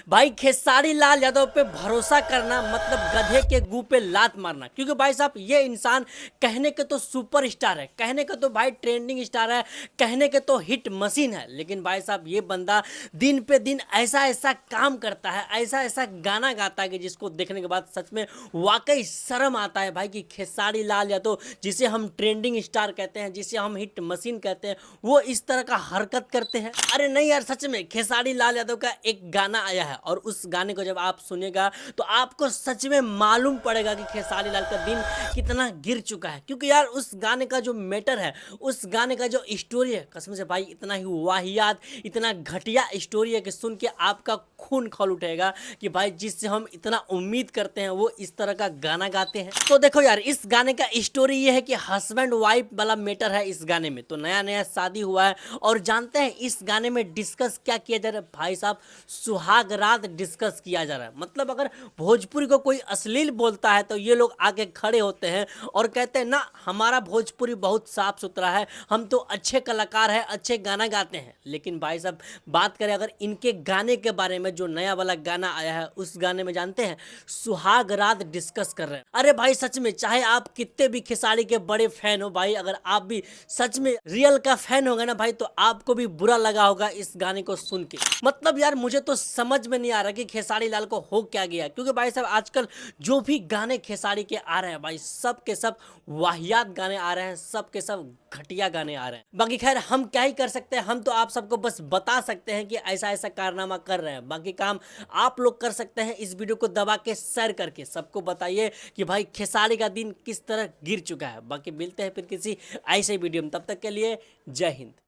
भाई खेसारी लाल यादव पे भरोसा करना मतलब गधे के गू पे लात मारना। क्योंकि भाई साहब ये इंसान कहने के तो सुपर स्टार है, कहने के तो भाई ट्रेंडिंग स्टार है, कहने के तो हिट मशीन है, लेकिन भाई साहब ये बंदा दिन पे दिन ऐसा ऐसा काम करता है, ऐसा ऐसा गाना गाता है कि जिसको देखने के बाद सच में वाकई शर्म आता है भाई कि खेसारी लाल यादव जिसे हम ट्रेंडिंग स्टार कहते हैं, जिसे हम हिट मशीन कहते हैं, वो इस तरह का हरकत करते हैं। अरे नहीं यार, सच में खेसारी लाल यादव का एक गाना आया है और उस गाने को जब आप सुनेगा तो आपको सच में मालूम पड़ेगा कि खेसारी लाल का दिन कितना गिर चुका है। क्योंकि यार उस गाने का जो मैटर है, उस गाने का जो स्टोरी है, कसम से भाई इतना ही वाहियात, इतना घटिया स्टोरी है कि सुन के आपका खून खौल उठेगा कि भाई जिससे हम इतना उम्मीद करते हैं वो इस तरह का गाना गाते हैं। तो देखो यार, इस गाने का स्टोरी ये है कि हस्बैंड वाइफ वाला मैटर है इस गाने में। तो नया नया शादी हुआ है और जानते हैं इस गाने में डिस्कस क्या किया जा रहा है भाई साहब, सुहाग रात डिस्कस किया जा रहा है। मतलब अगर भोजपुरी को कोई अश्लील बोलता है तो ये लोग आगे खड़े होते हैं और कहते हैं ना, हमारा भोजपुरी बहुत साफ सुथरा है, हम तो अच्छे कलाकार हैं, अच्छे गाना गाते हैं। लेकिन भाई साहब बात करें अगर इनके गाने के बारे में, जो नया वाला गाना आया है उस गाने में जानते हैं सुहाग रात डिस्कस कर रहे हैं। अरे भाई सच में चाहे आप कितने भी खेसारी के बड़े फैन हो भाई, अगर आप भी सच में रियल का फैन होगा ना भाई, तो आपको भी बुरा लगा होगा इस गाने को सुन के। मतलब यार मुझे तो समझ में नहीं आ रहा कि खेसारी लाल को हो क्या गया। क्योंकि भाई साहब आजकल जो भी गाने खेसारी के आ रहे हैं भाई, सब के सब वाहियात गाने आ रहे हैं, सब के सब घटिया गाने आ रहे हैं। बाकी खैर हम क्या ही कर सकते हैं, हम तो आप सबको बस बता सकते हैं कि ऐसा ऐसा कारनामा कर रहे हैं। बाकी काम आप लोग कर सकते हैं, इस वीडियो को दबा के शेयर करके सबको बताइए कि भाई खेसारी का दिन किस तरह गिर चुका है। बाकी मिलते हैं फिर किसी ऐसे वीडियो में, तब तक के लिए जय हिंद।